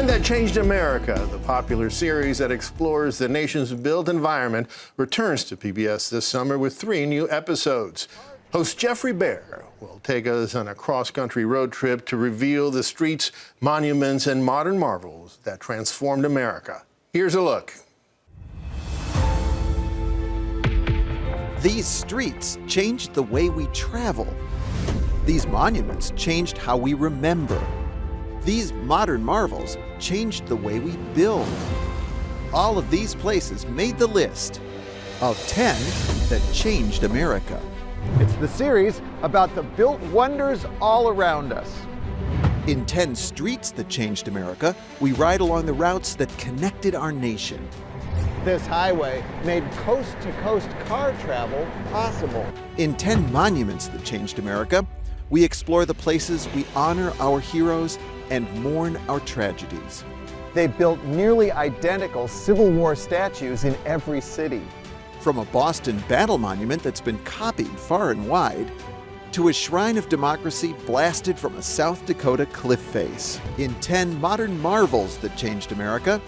And That Changed America, the popular series that explores the nation's built environment, returns to PBS this summer with 3 new episodes. Host Jeffrey Bear will take us on a cross-country road trip to reveal the streets, monuments, and modern marvels that transformed America. Here's a look. These streets changed the way we travel. These monuments changed how we remember. These modern marvels changed the way we build. All of these places made the list of 10 that changed America. It's the series about the built wonders all around us. In 10 Streets That Changed America, we ride along the routes that connected our nation. This highway made coast-to-coast car travel possible. In 10 Monuments That Changed America, we explore the places we honor our heroes and mourn our tragedies. They built nearly identical Civil War statues in every city. From a Boston battle monument that's been copied far and wide, to a shrine of democracy blasted from a South Dakota cliff face. In 10 Modern Marvels That Changed America,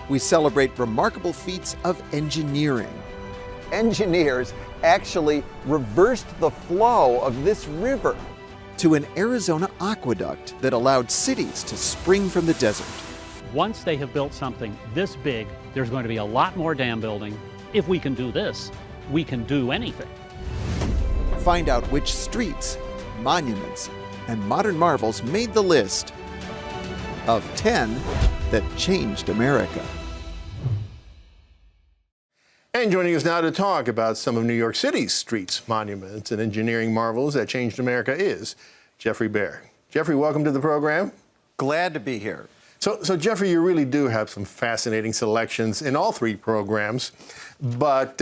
we celebrate remarkable feats of engineering. Engineers actually reversed the flow of this river. To an Arizona aqueduct that allowed cities to spring from the desert. Once they have built something this big, there's going to be a lot more dam building. If we can do this, we can do anything. Find out which streets, monuments, and modern marvels made the list of 10 that changed America. And joining us now to talk about some of New York City's streets, monuments, and engineering marvels that changed America is Jeffrey Bear. Jeffrey, welcome to the program. Glad to be here. So Jeffrey, you really do have some fascinating selections in all 3 programs, but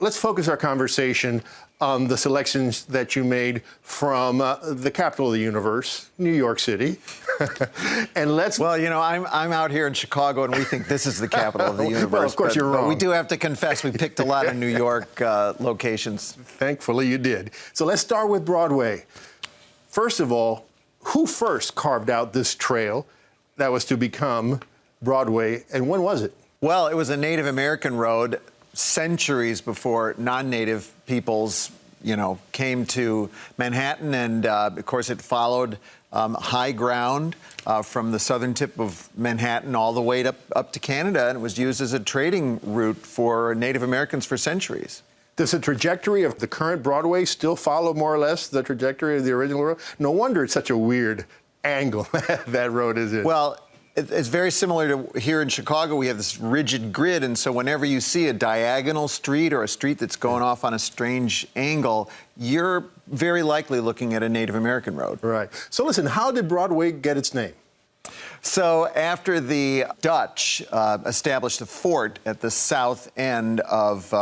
let's focus our conversation on the selections that you made from the capital of the universe, New York City. And let's... Well, you know, I'm out here in Chicago, and we think this is the capital of the universe. Well, of course, you're wrong. But we do have to confess we picked a lot of New York locations. Thankfully, you did. So let's start with Broadway. First of all, who first carved out this trail that was to become Broadway, and when was it? Well, it was a Native American road centuries before non-Native peoples, came to Manhattan, and of course it followed high ground from the southern tip of Manhattan all the way up to Canada, and it was used as a trading route for Native Americans for centuries. Does the trajectory of the current Broadway still follow more or less the trajectory of the original road? No wonder it's such a weird angle that road is in. Well, it's very similar to here in Chicago. We have this rigid grid, and so whenever you see a diagonal street or a street that's going off on a strange angle, you're very likely looking at a Native American road. Right. So listen, how did Broadway get its name? So after the Dutch established a fort at the south end of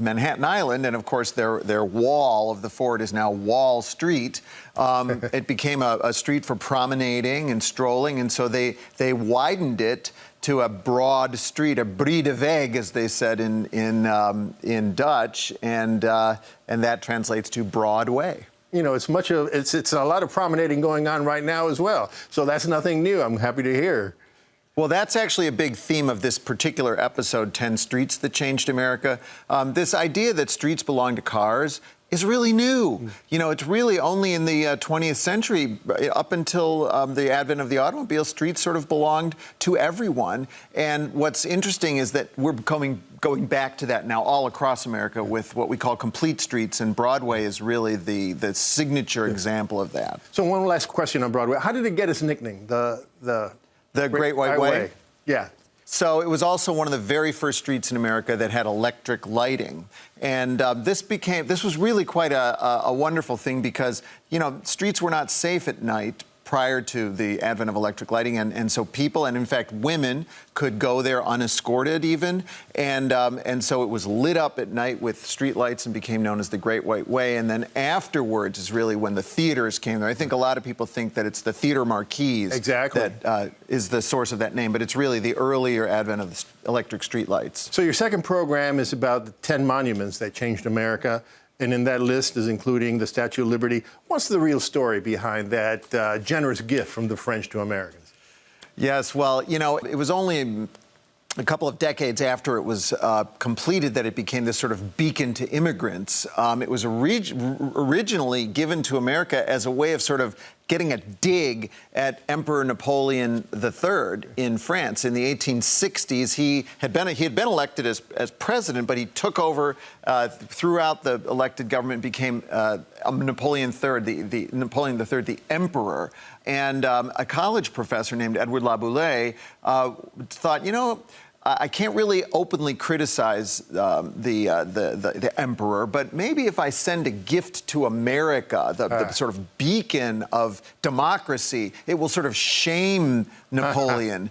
Manhattan Island, and of course their wall of the fort is now Wall Street, it became a street for promenading and strolling, and so they widened it to a broad street, a brede weg, as they said in Dutch, and that translates to Broadway. You know, it's a lot of promenading going on right now as well. So that's nothing new. I'm happy to hear. Well, that's actually a big theme of this particular episode, 10 Streets That Changed America. This idea that streets belong to cars is really new. You know, it's really only in the 20th century, up until the advent of the automobile, streets sort of belonged to everyone. And what's interesting is that we're going back to that now all across America with what we call complete streets, and Broadway is really the signature example of that. So one last question on Broadway. How did it get its nickname, the Great White Way? Yeah. So it was also one of the very first streets in America that had electric lighting. And this was really quite a wonderful thing because, streets were not safe at night prior to the advent of electric lighting, and so people, and in fact women, could go there unescorted even, and so it was lit up at night with street lights and became known as the Great White Way. And then afterwards is really when the theaters came there. I think a lot of people think that it's the theater marquees that is the source of that name, but it's really the earlier advent of the electric street lights. So your second program is about the 10 monuments that changed America. And in that list is including the Statue of Liberty. What's the real story behind that generous gift from the French to Americans? Yes, well, you know, it was only a couple of decades after it was completed that it became this sort of beacon to immigrants. It was originally given to America as a way of sort of getting a dig at Emperor Napoleon III in France. In the 1860s, he had been elected as president, but he took over throughout the elected government, became Napoleon III, the emperor. And a college professor named Edward Laboulaye thought, you know, I can't really openly criticize the emperor, but maybe if I send a gift to America, the sort of beacon of democracy, it will sort of shame Napoleon.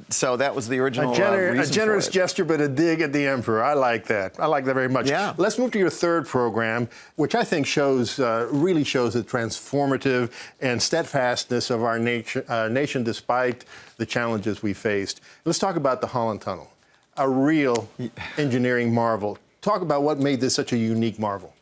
So that was the original reason a generous for it. gesture, but a dig at the emperor. I like that. I like that very much. Yeah. Let's move to your third program, which I think really shows the transformative and steadfastness of our nation despite the challenges we faced. Let's talk about the Holland Tunnel, a real engineering marvel. Talk about what made this such a unique marvel.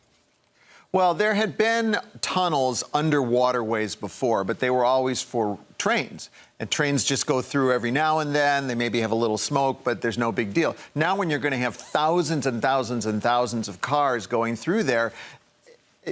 Well, there had been tunnels under waterways before, but they were always for trains. And trains just go through every now and then. They maybe have a little smoke, but there's no big deal. Now, when you're going to have thousands and thousands and thousands of cars going through there,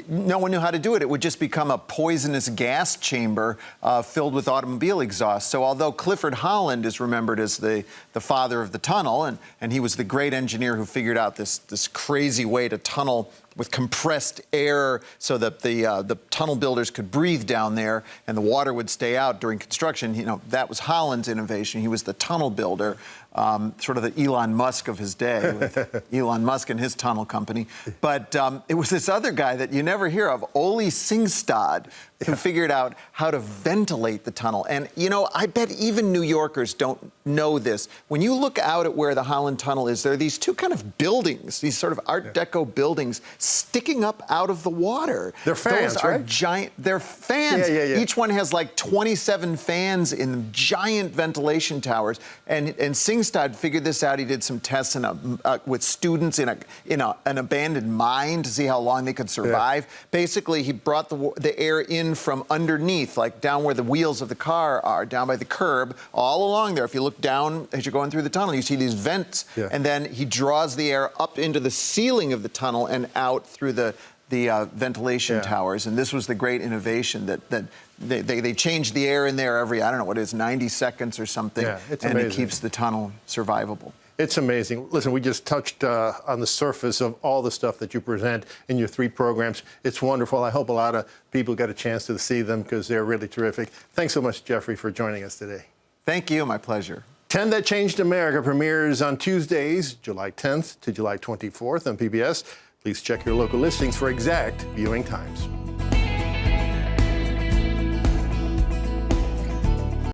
no one knew how to do it. It would just become a poisonous gas chamber filled with automobile exhaust. So although Clifford Holland is remembered as the father of the tunnel, and he was the great engineer who figured out this crazy way to tunnel with compressed air so that the tunnel builders could breathe down there and the water would stay out during construction. You know, that was Holland's innovation. He was the tunnel builder, sort of the Elon Musk of his day, with Elon Musk and his tunnel company. But it was this other guy that you never hear of, Ole Singstad, who figured out how to ventilate the tunnel. And, you know, I bet even New Yorkers don't know this. When you look out at where the Holland Tunnel is, there are these two kind of buildings, these sort of Art Deco buildings sticking up out of the water. They're fans, Those are right? giant. They're fans. Yeah. Each one has like 27 fans in giant ventilation towers. And Singstad figured this out. He did some tests with students in an abandoned mine to see how long they could survive. Yeah. Basically, he brought the air in from underneath, like down where the wheels of the car are, down by the curb, all along there. If you look down as you're going through the tunnel, you see these vents, and then he draws the air up into the ceiling of the tunnel and out through the ventilation towers. And this was the great innovation that they changed the air in there every, I don't know what it is, 90 seconds or something, it's and amazing. it keeps the tunnel survivable. It's amazing. Listen, we just touched on the surface of all the stuff that you present in your three programs. It's wonderful. I hope a lot of people get a chance to see them because they're really terrific. Thanks so much, Jeffrey, for joining us today. Thank you. My pleasure. 10 That Changed America premieres on Tuesdays, July 10th to July 24th on PBS. Please check your local listings for exact viewing times.